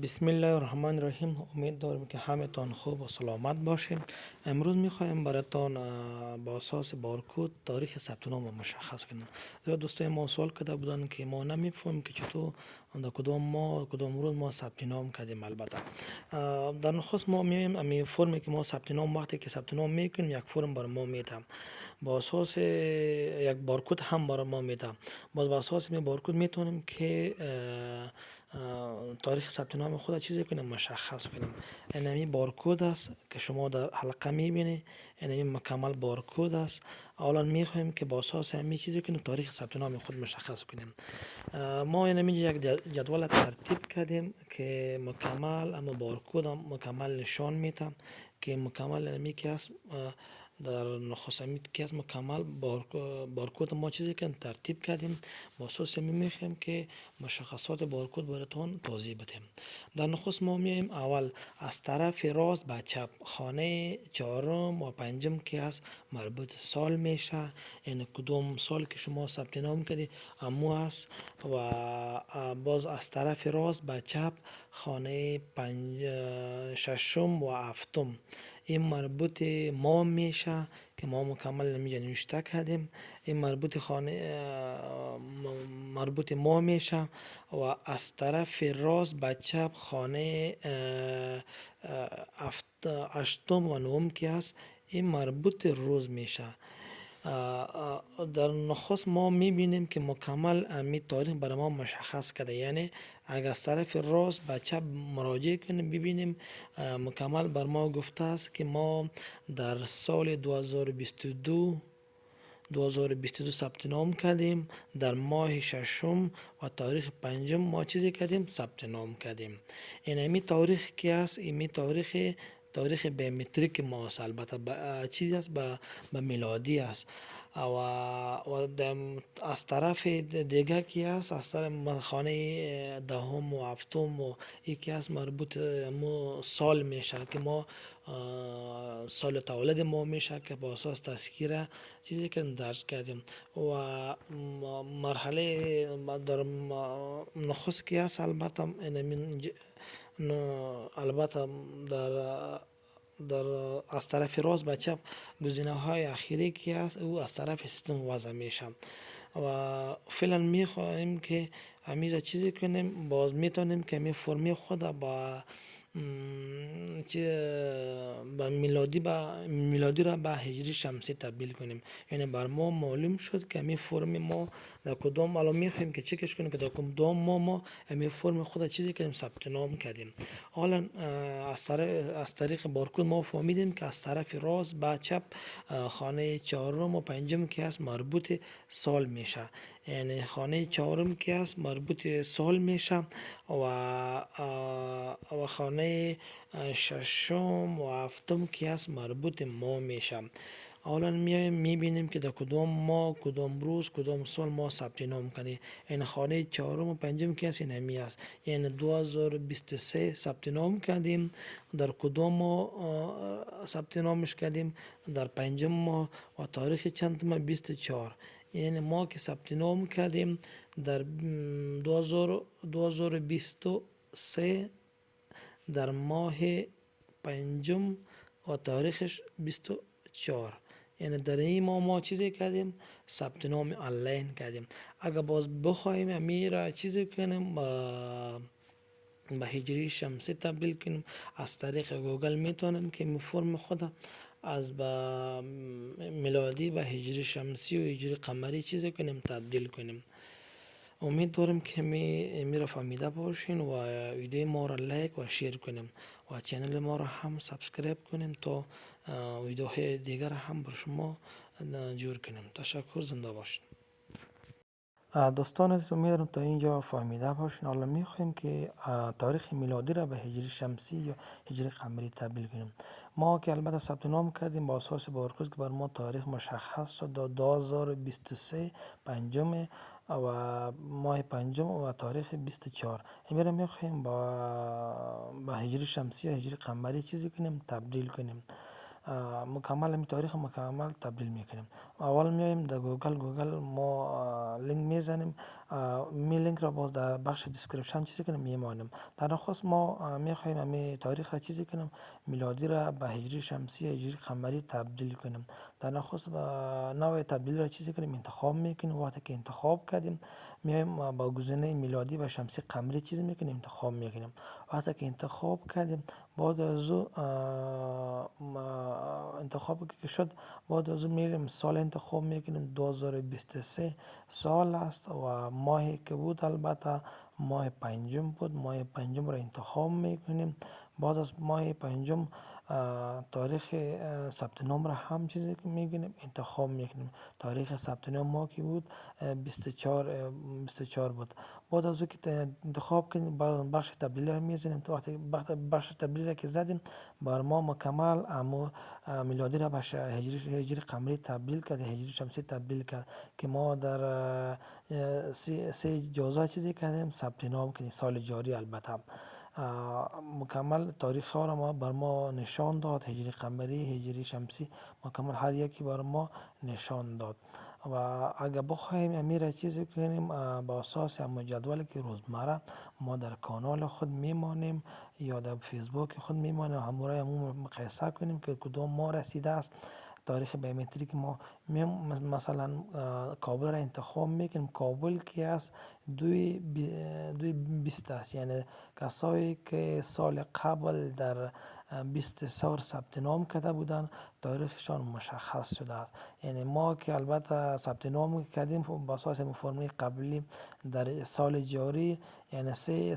بسم الله الرحمن الرحیم. امید دارم که همتان خوب و سلامت باشیم. امروز میخوایم براتان با اساس بارکد تاریخ ثبت نام مشخص کنیم. زیاد دوستای ما سوال کرده بودن که ما نمیفهمیم که چطور در کدام ماه کدام روز ما ثبت نام کردیم. البته در نخست ما میایم امی فرمی که ما ثبت نام وقتی که ثبت نام میکنیم یک فرم بر ما میدم، با اساس یک بارکد هم برای ما میدم. باز با اساس می بارکد میتونیم که تاریخ ثبت نام خود چیزی کنیم مشخص کنیم. این بارکد است که شما در حلقه میبینید. این مکمل بارکد است. اولا میخوایم که با اساس همین چیزی کنیم تاریخ ثبت نام خود مشخص کنیم. ما این یک جدول ترتیب کردیم که مکمل اما بارکد هم مکمل نشان میتم که مکمل نمی که است. در نخست که از مکمل بارکد ما چیزی که ترتیب کردیم با اساس میخوایم که مشخصات بارکد براتون توضیح بدیم. در نخست ما میایم اول از طرف راست به چپ خانه چهارم و پنجم که است مربوط سال میشه، یعنی کدوم سال که شما ثبت نام کردی امو است. و باز از طرف راست به چپ خانه ششم و هفتم این مربوط ما میشه که ما مکمل نمیجا نوشته کردیم. این مربوط خانه مربوط ما میشه. و از طرف راست به چپ خانه هشتم و نهم که است این مربوط روز میشه. در نخست ما میبینیم که مکمل امی تاریخ برای ما مشخص کرده، یعنی اگر از طرف راست به چپ مراجعه کنیم ببینیم مکمل بر ما گفته است که ما در سال 2022 ثبت نام کردیم. در ماه ششم و تاریخ پنجم ما چیزی کردیم ثبت نام کردیم. این امی تاریخ که است امی تاریخ بیومتریک ما است، البته چیزی است به میلادی است. و از طرف دیگه کی است از طرف خانه دهم و هفتم و یکی است مربوط مو سال میشه که ما سال تولد ما میشه که با اساس تذکیره چیزی که درج کردیم. و مرحله در نخست کی است البته البته در از طرف راست به چپ گزینه های اخیری که است او از طرف سیستم وضع میشه. و فعلا میخواهیم که همیشه چیزی کنیم باز میتونیم که می فرمی خود با با میلادی را به هجری شمسی تبدیل کنیم. یعنی بر ما معلوم شد که می فرم ما در کدام الان میخوایم که چکش کنیم که در کدام ما می فرم خود چیزی که ثبت نام کردیم. حالا از طریق بارکد ما فهمیدیم که از طرف راست به چپ خانه چهارم و پنجم که است مربوط سال میشه، یعنی خانه چهارم که است مربوط سال میشه. و خانه ششم و هفتم که است مربوط ما میشه. حالا میایم میبینیم که در کدام ماه کدام روز کدام سال ما ثبت نام کردیم. این خانه چهارم و پنجم که است این همی است، یعنی 2023 ثبت نام کردیم. در کدام ماه ثبت نامش کردیم؟ در پنجم ماه و تاریخ چند ماه 24. یعنی ما که ثبت نام کردیم در 2023 در ماه پنجم و تاریخش 24. یعنی در این ما چیزی کردیم ثبت نام آنلاین کردیم. اگر باز بخوایم امیر چیزی کنیم به هجری شمسی تبدیل کنیم از طریق گوگل میتونیم که فرم خود از با میلادی به هجری شمسی و هجری قمری چیزی کنیم تبدیل کنیم. امید دارم که می را فهمیده باشین و ویدیو ما را لایک و شیر کنیم و چینل ما را هم سابسکرایب کنیم تا ویدیوهای دیگر هم بر شما جور کنیم. تشکر، زنده باشین. دوستان عزیز، امیدوارم تا اینجا فهمیده باشین. حالا میخوایم که تاریخ میلادی را به هجری شمسی یا هجری قمری تبدیل کنیم. ما که البته ثبت نام کردیم با اساس بارکد که بر ما تاریخ مشخص شد 2023 پنجم و ماه پنجم و تاریخ 24. امیر میخوایم با هجری شمسی یا هجری قمری چیزی کنیم تبدیل کنیم. مکمل می تاریخ مکمل تبدیل میکنیم. اول میایم در گوگل ما لینک میزنیم، می لینک را باز در بخش دیسکریپشن چیزی کنیم میمانیم. در نخست ما میخواهیم امی تاریخ را چیزی کنیم، میلادی را به هجری شمسی هجری قمری تبدیل کنیم. در نخست نوع تبدیل را چیزی کنیم انتخاب میکنیم. وقتی که انتخاب کردیم میایم با گزینه میلادی و شمسی قمری چیزی میکنیم انتخاب میکنیم. وقتی که انتخاب کردیم بعد از او انتخاب که شد بعد از او میریم سال انتخاب میکنیم 2023 سال است و ماهی که بود البته ماه پنجم بود. ماه پنجم را انتخاب میکنیم. بعد از ماه پنجم تاریخ ثبت نام را هم چیزی که میگیم انتخاب میکنیم. تاریخ ثبت نام ما کی بود 24 بود. بعد از او که انتخاب کنیم بخش تبدیل را میزنیم. تو وقتی بخش تبدیل را که زدیم بر ما مکمل امو میلادی را به هجری قمری تبدیل کرد، هجری شمسی تبدیل کرد که ما در سه جزا چیزی کردیم ثبت نام کنیم سال جاری. البته مکمل تاریخ ها را بر ما نشان داد، هجری قمری هجری شمسی مکمل هر یکی بر ما نشان داد. و اگر بخواهیم امیر چیزی کنیم با اساس جدول که روزمره ما در کانال خود میمانیم یا در فیسبوک خود میمانیم همورای همون مقایسه کنیم که کدام ما رسیده است. تاریخ بیومتریک ما مثلا کابل را انتخاب میکنیم. کابل که است 20 است، یعنی کسایی که سال قبل در 20 سال ثبت نام کرده بودن تاریخشان مشخص شده است. یعنی ما که البته ثبت نام کردیم با اساس فرمول قبلی در سال جاری، یعنی سه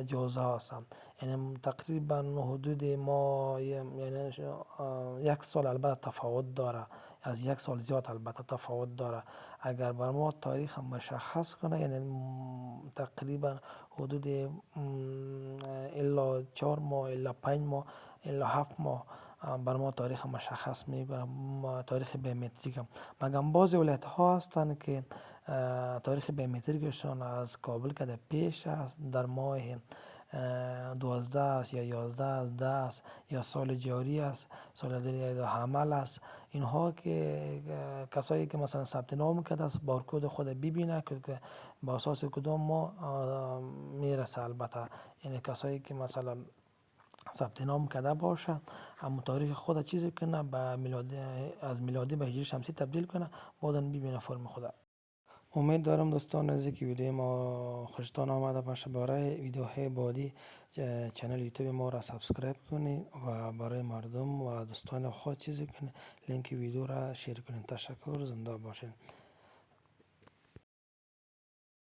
جزء هستند، یعنی تقریبا حدود ما یعنی یک سال البته تفاوت داره، از یک سال زیاد البته تفاوت داره. اگر بر ما تاریخ مشخص کنه یعنی تقریبا حدود الا 4 ماه الا 5 ماه الا 7 ماه بر ما تاریخ مشخص میکنه. تاریخ بیومتریک مگم بعضی ولایت ها هستند که تاریخ بیومتریکشان از کابل که در پیش است، در ماه 12 است یا 11 است 10 است یا سال جاری است، سال جاری حمل است. اینها که کسایی که مثلا ثبت نام کرده است بارکد خود ببینه که با اساس کدام ما میرسه. البته یعنی کسایی که مثلا ثبت نام کرده باشه اما تاریخ خود چیزی کنه به میلادی، از میلادی به هجری شمسی تبدیل کنه بعدن ببینه فرم خود. امید دارم دوستان از اینکه ویدیو ما خوشتان آمده باشه. برای ویدیوهای بعدی چنل یوتیوب ما را سابسکرایب کنید و برای مردم و دوستان خود چیزی کنید لینک ویدیو را شیر کنید. تشکر، زنده باشید.